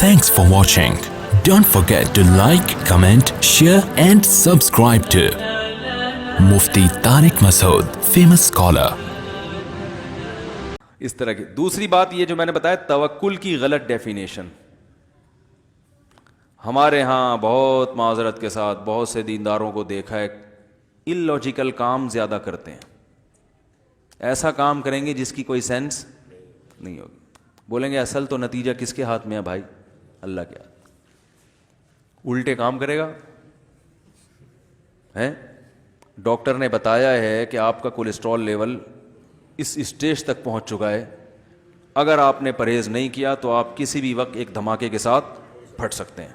Thanks for watching. Don't forget to like, comment, share and subscribe to Mufti Tariq Masood, famous scholar. اس طرح کی دوسری بات یہ جو میں نے بتایا توکل کی غلط ڈیفینیشن. ہمارے ہاں بہت معذرت کے ساتھ بہت سے دینداروں کو دیکھا ہے ان لاجیکل کام زیادہ کرتے ہیں. ایسا کام کریں گے جس کی کوئی سینس نہیں ہوگی. بولیں گے اصل تو نتیجہ کس کے ہاتھ میں ہے بھائی؟ اللہ کے ہاتھ. الٹے کام کرے گا. ڈاکٹر نے بتایا ہے کہ آپ کا کولیسٹرول لیول اس اسٹیج تک پہنچ چکا ہے, اگر آپ نے پرہیز نہیں کیا تو آپ کسی بھی وقت ایک دھماکے کے ساتھ پھٹ سکتے ہیں.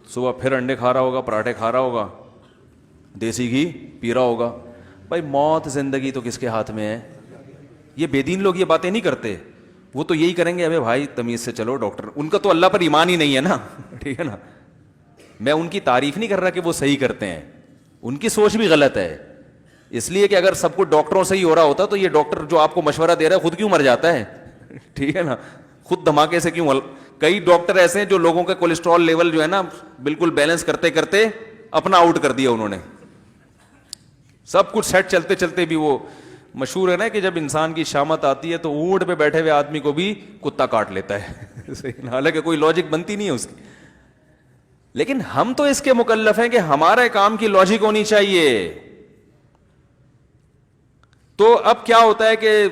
صبح پھر انڈے کھا رہا ہوگا, پراٹھے کھا رہا ہوگا, دیسی گھی پی رہا ہوگا. بھائی موت زندگی تو کس کے ہاتھ میں ہے؟ یہ بے دین لوگ یہ باتیں نہیں کرتے. وہ تو یہی کریں گے ابے بھائی تمیز سے چلو ڈاکٹر. ان کا تو اللہ پر ایمان ہی نہیں ہے نا. ٹھیک ہے نا. میں ان کی تعریف نہیں کر رہا کہ وہ صحیح کرتے ہیں, ان کی سوچ بھی غلط ہے. اس لیے کہ اگر سب کچھ ڈاکٹروں سے ہی ہو رہا ہوتا تو یہ ڈاکٹر جو آپ کو مشورہ دے رہا ہے خود کیوں مر جاتا ہے؟ ٹھیک ہے نا. خود دھماکے سے کیوں. کئی ڈاکٹر ایسے ہیں جو لوگوں کا کولیسٹرول لیول جو ہے نا بالکل بیلنس کرتے کرتے اپنا آؤٹ کر دیا انہوں نے. سب کچھ سیٹ چلتے چلتے بھی وہ مشہور ہے نا کہ جب انسان کی شامت آتی ہے تو اونٹ پہ بیٹھے ہوئے آدمی کو بھی کتا کاٹ لیتا ہے. حالانکہ کوئی لاجک بنتی نہیں ہے اس کی. لیکن ہم تو اس کے مکلف ہیں کہ ہمارے کام کی لاجک ہونی چاہیے. تو اب کیا ہوتا ہے کہ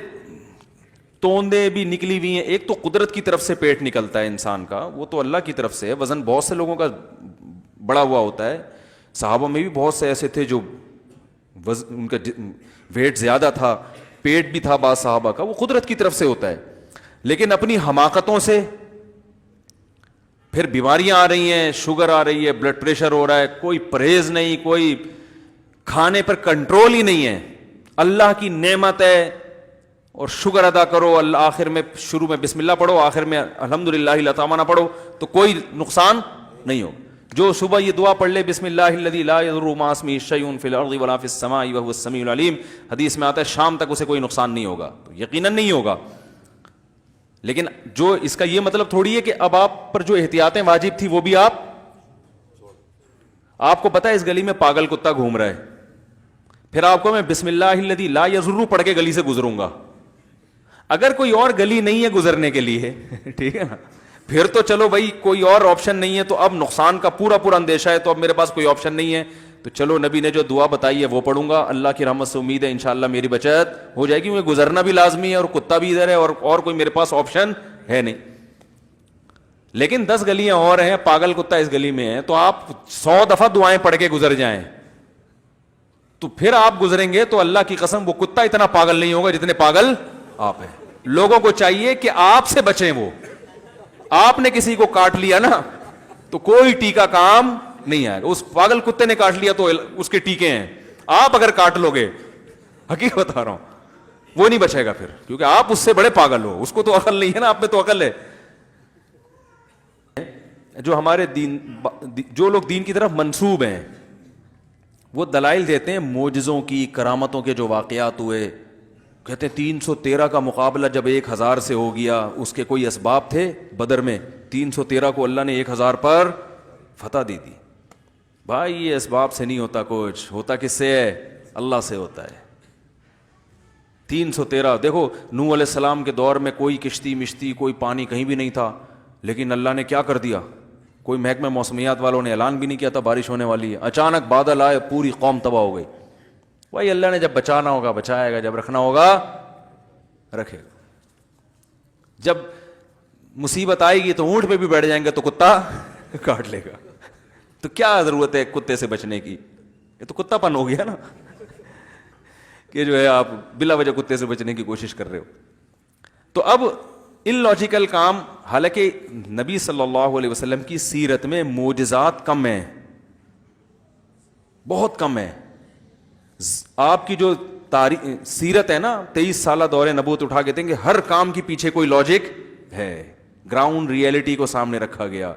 توندے بھی نکلی ہوئی ہیں. ایک تو قدرت کی طرف سے پیٹ نکلتا ہے انسان کا, وہ تو اللہ کی طرف سے ہے. وزن بہت سے لوگوں کا بڑا ہوا ہوتا ہے. صحابہ میں بھی بہت سے ایسے تھے جو ان کا ویٹ زیادہ تھا, پیٹ بھی تھا بعض صحابہ کا. وہ قدرت کی طرف سے ہوتا ہے. لیکن اپنی حماقتوں سے پھر بیماریاں آ رہی ہیں, شوگر آ رہی ہے, بلڈ پریشر ہو رہا ہے, کوئی پرہیز نہیں, کوئی کھانے پر کنٹرول ہی نہیں ہے. اللہ کی نعمت ہے اور شکر ادا کرو. اللہ آخر میں شروع میں بسم اللہ پڑھو, آخر میں الحمدللہ لطامہ پڑھو تو کوئی نقصان نہیں ہو. جو صبح یہ دعا پڑھ لے بسم اللہ الذی لا یضر مع اسمہ شیء فی الارض ولا فی السماء وهو السمیع العلیم, حدیث میں آتا ہے شام تک اسے کوئی نقصان نہیں ہوگا. تو یقیناً نہیں ہوگا. لیکن جو اس کا یہ مطلب تھوڑی ہے کہ اب آپ پر جو احتیاطیں واجب تھی وہ بھی آپ کو پتہ ہے اس گلی میں پاگل کتا گھوم رہا ہے, پھر آپ کو میں بسم اللہ الذی لا یضر پڑھ کے گلی سے گزروں گا. اگر کوئی اور گلی نہیں ہے گزرنے کے لیے, ٹھیک ہے نا, پھر تو چلو بھائی کوئی اور آپشن نہیں ہے, تو اب نقصان کا پورا اندیشہ ہے, تو اب میرے پاس کوئی آپشن نہیں ہے, تو چلو نبی نے جو دعا بتائی ہے وہ پڑھوں گا. اللہ کی رحمت سے امید ہے انشاءاللہ میری بچت ہو جائے گی. مجھے گزرنا بھی لازمی ہے اور کتا بھی ادھر ہے اور کوئی میرے پاس آپشن ہے نہیں. لیکن 10 گلیاں اور ہیں, پاگل کتا اس گلی میں ہے, تو آپ 100 دفعہ دعائیں پڑھ کے گزر جائیں تو پھر آپ گزریں گے تو اللہ کی قسم وہ کتا اتنا پاگل نہیں ہوگا جتنے پاگل آپ ہیں. لوگوں کو چاہیے کہ آپ سے بچیں. وہ آپ نے کسی کو کاٹ لیا نا تو کوئی ٹیکا کام نہیں آئے. اس پاگل کتے نے کاٹ لیا تو اس کے ٹیکے ہیں. آپ اگر کاٹ لو گے, حقیقت بتا رہا ہوں, وہ نہیں بچے گا پھر, کیونکہ آپ اس سے بڑے پاگل ہو. اس کو تو عقل نہیں ہے نا, آپ میں تو عقل ہے. جو ہمارے جو لوگ دین کی طرف منسوب ہیں وہ دلائل دیتے ہیں معجزوں کی, کرامتوں کے جو واقعات ہوئے. کہتے ہیں 313 کا مقابلہ جب 1000 سے ہو گیا, اس کے کوئی اسباب تھے بدر میں؟ 313 کو اللہ نے 1000 پر فتح دی دی. بھائی یہ اسباب سے نہیں ہوتا کچھ, ہوتا کس سے ہے؟ اللہ سے ہوتا ہے. 313 دیکھو, نوح علیہ السلام کے دور میں کوئی کشتی مشتی کوئی پانی کہیں بھی نہیں تھا, لیکن اللہ نے کیا کر دیا؟ کوئی محکمہ موسمیات والوں نے اعلان بھی نہیں کیا تھا بارش ہونے والی ہے, اچانک بادل آئے, پوری قوم تباہ ہو گئی. بھائی اللہ نے جب بچانا ہوگا بچائے گا, جب رکھنا ہوگا رکھے گا. جب مصیبت آئے گی تو اونٹ پہ بھی بیٹھ جائیں گے تو کتا کاٹ لے گا. تو کیا ضرورت ہے کتے سے بچنے کی؟ یہ تو کتا پن ہو گیا نا کہ جو ہے آپ بلا وجہ کتے سے بچنے کی کوشش کر رہے ہو. تو اب ان لاجیکل کام, حالانکہ نبی صلی اللہ علیہ وسلم کی سیرت میں معجزات کم ہیں, بہت کم ہیں. آپ کی جو سیرت ہے نا 23 سالہ دور نبوت اٹھا کے دیں گے, ہر کام کے پیچھے کوئی لاجک ہے. گراؤنڈ ریئلٹی کو سامنے رکھا گیا.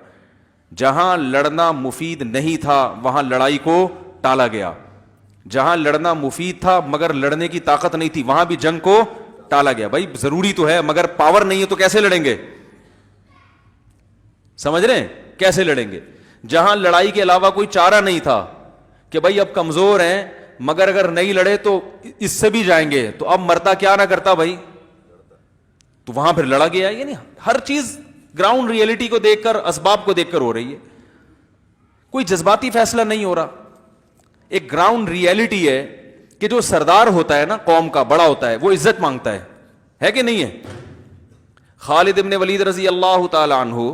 جہاں لڑنا مفید نہیں تھا وہاں لڑائی کو ٹالا گیا. جہاں لڑنا مفید تھا مگر لڑنے کی طاقت نہیں تھی وہاں بھی جنگ کو ٹالا گیا. بھائی ضروری تو ہے مگر پاور نہیں ہے تو کیسے لڑیں گے؟ سمجھ رہے ہیں کیسے لڑیں گے؟ جہاں لڑائی کے علاوہ کوئی چارہ نہیں تھا کہ بھائی اب کمزور ہیں مگر اگر نہیں لڑے تو اس سے بھی جائیں گے، تو اب مرتا کیا نہ کرتا بھائی، تو وہاں پھر لڑا گیا. یعنی ہر چیز گراؤنڈ ریئلٹی کو دیکھ کر، اسباب کو دیکھ کر ہو رہی ہے، کوئی جذباتی فیصلہ نہیں ہو رہا. ایک گراؤنڈ ریئلٹی ہے کہ جو سردار ہوتا ہے نا قوم کا، بڑا ہوتا ہے، وہ عزت مانگتا ہے کہ نہیں ہے؟ خالد ابن ولید رضی اللہ تعالی عنہ،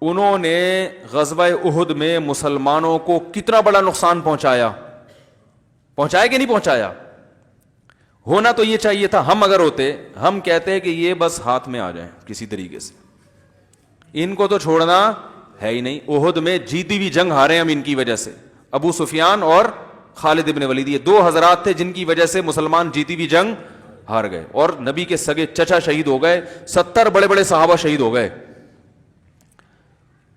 انہوں نے غزوہ احد میں مسلمانوں کو کتنا بڑا نقصان پہنچایا کہ نہیں پہنچایا؟ ہونا تو یہ چاہیے تھا، ہم اگر ہوتے ہم کہتے کہ یہ بس ہاتھ میں آ جائیں کسی طریقے سے، ان کو تو چھوڑنا ہے ہی نہیں. احد میں جیتی ہوئی جنگ ہارے ہم ان کی وجہ سے، ابو سفیان اور خالد ابن ولید، یہ دو حضرات تھے جن کی وجہ سے مسلمان جیتی ہوئی جنگ ہار گئے، اور نبی کے سگے چچا شہید ہو گئے، 70 بڑے بڑے صحابہ شہید ہو گئے.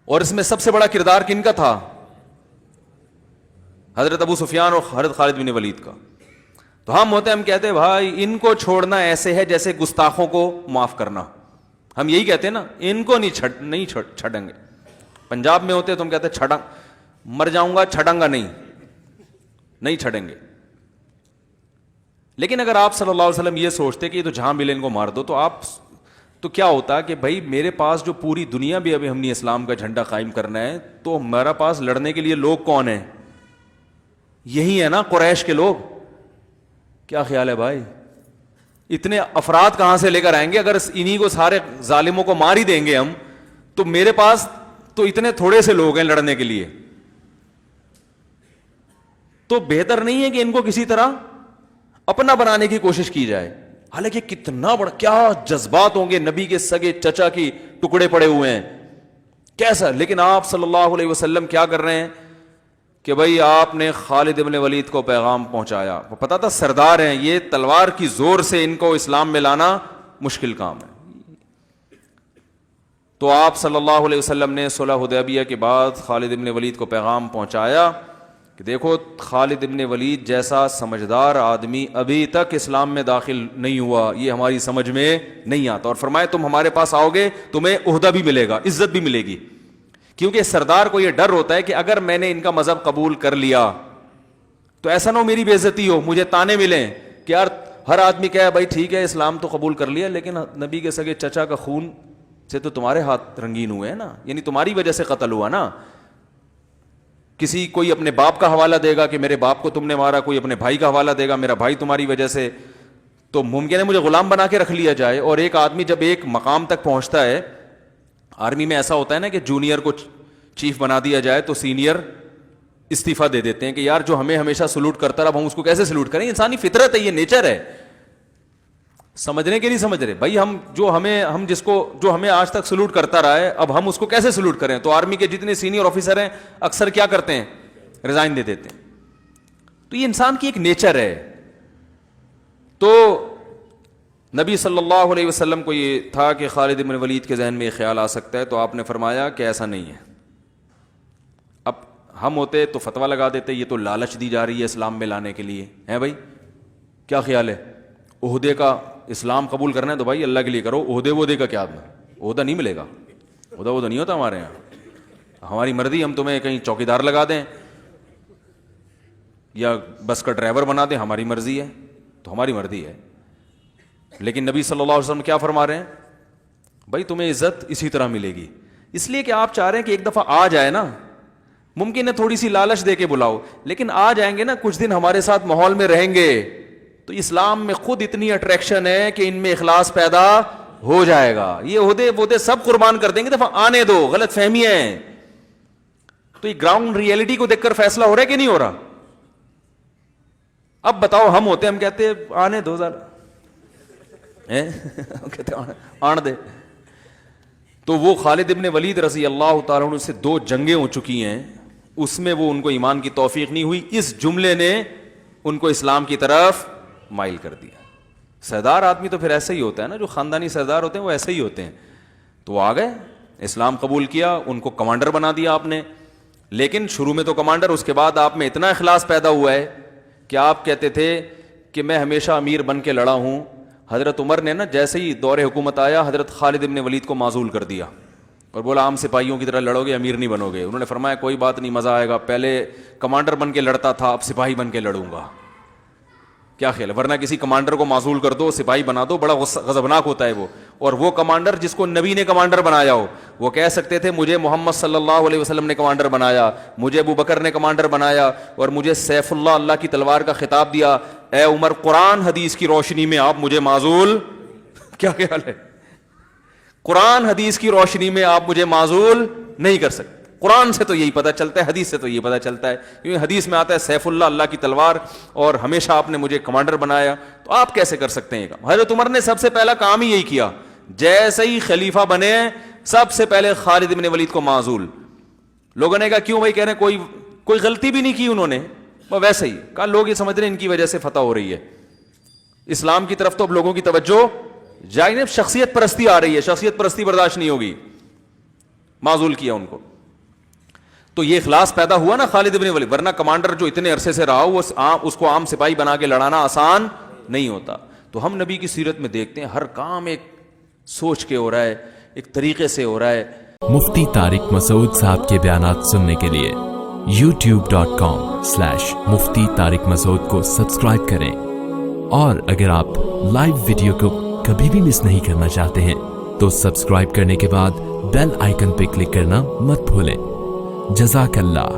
اور اس میں سب سے بڑا کردار کن کا تھا؟ حضرت ابو سفیان اور حضرت خالد بن ولید کا. تو ہم ہوتے ہم کہتے بھائی ان کو چھوڑنا ایسے ہے جیسے گستاخوں کو معاف کرنا. ہم یہی کہتے ہیں نا، ان کو نہیں چھڑیں گے. پنجاب میں ہوتے تو ہم کہتے چھڑا مر جاؤں گا، چھڑوں گا نہیں چھڑیں گے. لیکن اگر آپ صلی اللہ علیہ وسلم یہ سوچتے کہ یہ تو جہاں ملے ان کو مار دو، تو کیا ہوتا کہ بھائی میرے پاس جو پوری دنیا بھی ابھی ہم نے اسلام کا جھنڈا قائم کرنا ہے، تو ہمارا پاس لڑنے کے لیے لوگ کون ہیں؟ یہی ہے نا قریش کے لوگ. کیا خیال ہے بھائی؟ اتنے افراد کہاں سے لے کر آئیں گے؟ اگر انہی کو سارے ظالموں کو مار ہی دیں گے ہم، تو میرے پاس تو اتنے تھوڑے سے لوگ ہیں لڑنے کے لیے. تو بہتر نہیں ہے کہ ان کو کسی طرح اپنا بنانے کی کوشش کی جائے؟ حالانکہ کتنا بڑا، کیا جذبات ہوں گے، نبی کے سگے چچا کی ٹکڑے پڑے ہوئے ہیں کیسا. لیکن آپ صلی اللہ علیہ وسلم کیا کر رہے ہیں کہ بھائی آپ نے خالد ابن ولید کو پیغام پہنچایا. پتا تھا سردار ہیں یہ، تلوار کی زور سے ان کو اسلام میں لانا مشکل کام ہے. تو آپ صلی اللہ علیہ وسلم نے صلح حدیبیہ کے بعد خالد ابن ولید کو پیغام پہنچایا کہ دیکھو خالد ابن ولید جیسا سمجھدار آدمی ابھی تک اسلام میں داخل نہیں ہوا، یہ ہماری سمجھ میں نہیں آتا. اور فرمائے تم ہمارے پاس آؤ گے تمہیں عہدہ بھی ملے گا، عزت بھی ملے گی. کیونکہ سردار کو یہ ڈر ہوتا ہے کہ اگر میں نے ان کا مذہب قبول کر لیا تو ایسا نہ ہو میری بے عزتی ہو، مجھے تانے ملیں کہ یار ہر آدمی کہے بھائی ٹھیک ہے اسلام تو قبول کر لیا، لیکن نبی کے سگے چچا کا خون سے تو تمہارے ہاتھ رنگین ہوئے ہیں نا، یعنی تمہاری وجہ سے قتل ہوا نا. کوئی اپنے باپ کا حوالہ دے گا کہ میرے باپ کو تم نے مارا، کوئی اپنے بھائی کا حوالہ دے گا میرا بھائی تمہاری وجہ سے. تو ممکن ہے مجھے غلام بنا کے رکھ لیا جائے. اور ایک آدمی جب ایک مقام تک پہنچتا ہے، آرمی میں ایسا ہوتا ہے نا کہ جونیئر کو چیف بنا دیا جائے تو سینئر استعفیٰ دے دیتے ہیں کہ یار جو ہمیں ہمیشہ سلوٹ کرتا رہا ہم اس کو کیسے سلوٹ کریں. انسانی فطرت ہے، یہ نیچر ہے. سمجھ رہے کہ نہیں سمجھ رہے بھائی؟ جو ہمیں آج تک سلوٹ کرتا رہا ہے، اب ہم اس کو کیسے سلوٹ کریں؟ تو آرمی کے جتنے سینئر آفیسر ہیں اکثر کیا کرتے ہیں؟ ریزائن دے دیتے ہیں. تو یہ انسان کی ایک نیچر ہے. تو نبی صلی اللہ علیہ وسلم کو یہ تھا کہ خالد بن ولید کے ذہن میں یہ خیال آ سکتا ہے، تو آپ نے فرمایا کہ ایسا نہیں ہے. اب ہم ہوتے تو فتویٰ لگا دیتے یہ تو لالچ دی جا رہی ہے اسلام میں لانے کے لیے، ہیں بھائی؟ کیا خیال ہے؟ عہدے کا اسلام قبول کرنا ہے تو بھائی اللہ کے لیے کرو، عہدے کا کیا؟ عہدہ نہیں ملے گا، عہدہ نہیں ہوتا ہمارے یہاں. ہماری مرضی، ہم تمہیں کہیں چوکیدار لگا دیں یا بس کا ڈرائیور بنا دیں، ہماری مرضی ہے، تو ہماری مرضی ہے. لیکن نبی صلی اللہ علیہ وسلم کیا فرما رہے ہیں؟ بھائی تمہیں عزت اسی طرح ملے گی. اس لیے کہ آپ چاہ رہے ہیں کہ ایک دفعہ آ جائے نا، ممکن ہے تھوڑی سی لالچ دے کے بلاؤ، لیکن آ جائیں گے نا، کچھ دن ہمارے ساتھ ماحول میں رہیں گے تو اسلام میں خود اتنی اٹریکشن ہے کہ ان میں اخلاص پیدا ہو جائے گا. یہ عہدے سب قربان کر دیں گے، دفعہ آنے دو، غلط فہمی ہے. تو یہ گراؤنڈ ریئلٹی کو دیکھ کر فیصلہ ہو رہا ہے کہ نہیں ہو رہا؟ اب بتاؤ ہم ہوتے ہم کہتے آنے دو ذرا، کہتے آن دے. تو وہ خالد ابن ولید رضی اللہ تعالیٰ عنہ سے 2 جنگیں ہو چکی ہیں، اس میں وہ ان کو ایمان کی توفیق نہیں ہوئی. اس جملے نے ان کو اسلام کی طرف مائل کر دیا. سردار آدمی تو پھر ایسا ہی ہوتا ہے نا، جو خاندانی سردار ہوتے ہیں وہ ایسے ہی ہوتے ہیں. تو آ گئے، اسلام قبول کیا، ان کو کمانڈر بنا دیا آپ نے. لیکن شروع میں تو کمانڈر، اس کے بعد آپ میں اتنا اخلاص پیدا ہوا ہے کہ آپ کہتے تھے کہ میں ہمیشہ امیر بن کے لڑا ہوں. حضرت عمر نے نا جیسے ہی دور حکومت آیا حضرت خالد ابن ولید کو معزول کر دیا. اور بولا عام سپاہیوں کی طرح لڑو گے امیر نہیں بنو گے. انہوں نے فرمایا کوئی بات نہیں, مزہ آئے گا, پہلے کمانڈر بن کے لڑتا تھا, اب سپاہی بن کے لڑوں گا. کیا خیال ہے؟ ورنہ کسی کمانڈر کو معزول کر دو, سپاہی بنا دو, بڑا غضبناک ہوتا ہے وہ. اور وہ کمانڈر جس کو نبی نے کمانڈر بنایا ہو, وہ کہہ سکتے تھے مجھے محمد صلی اللہ علیہ وسلم نے کمانڈر بنایا, مجھے ابو بکر نے کمانڈر بنایا, اور مجھے سیف اللہ, اللہ کی تلوار کا خطاب دیا, اے عمر قرآن حدیث کی روشنی میں آپ مجھے معزول. کیا خیال ہے؟ قرآن حدیث کی روشنی میں آپ مجھے معزول نہیں کر سکتے. قرآن سے تو یہی پتہ چلتا ہے, حدیث سے تو یہی پتہ چلتا ہے, کیونکہ حدیث میں آتا ہے سیف اللہ, اللہ کی تلوار, اور ہمیشہ آپ نے مجھے کمانڈر بنایا, تو آپ کیسے کر سکتے ہیں؟ حضرت عمر نے سب سے پہلا کام ہی یہی کیا, جیسے ہی خلیفہ بنے سب سے پہلے خالد بن ولید کو معزول. لوگوں نے کہا کیوں بھائی؟ کہہ رہے ہیں کوئی غلطی بھی نہیں کی انہوں نے, وہ ویسے ہی کہا لوگ یہ سمجھ رہے ہیں ان کی وجہ سے فتح ہو رہی ہے. اسلام کی طرف تو اب لوگوں کی توجہ جائے نہیں, شخصیت پرستی آ رہی ہے, شخصیت پرستی برداشت نہیں ہوگی, معزول کیا ان کو. تو یہ اخلاص پیدا ہوا نا خالد بن ولید, ورنہ کمانڈر جو اتنے عرصے سے رہا ہو اس کو عام سپاہی بنا کے لڑانا آسان نہیں ہوتا. تو ہم نبی کی سیرت میں دیکھتے ہیں ہر کام ایک سوچ کے ہو رہا ہے, ایک طریقے سے ہو رہا ہے. مفتی طارق مسعود صاحب کے بیانات سننے کے لیے youtube.com/مفتی طارق مسعود کو سبسکرائب کریں, اور اگر آپ لائیو ویڈیو کو کبھی بھی مس نہیں کرنا چاہتے ہیں تو سبسکرائب کرنے کے بعد بیل آئیکن پہ کلک کرنا مت بھولیں. جزاک اللہ.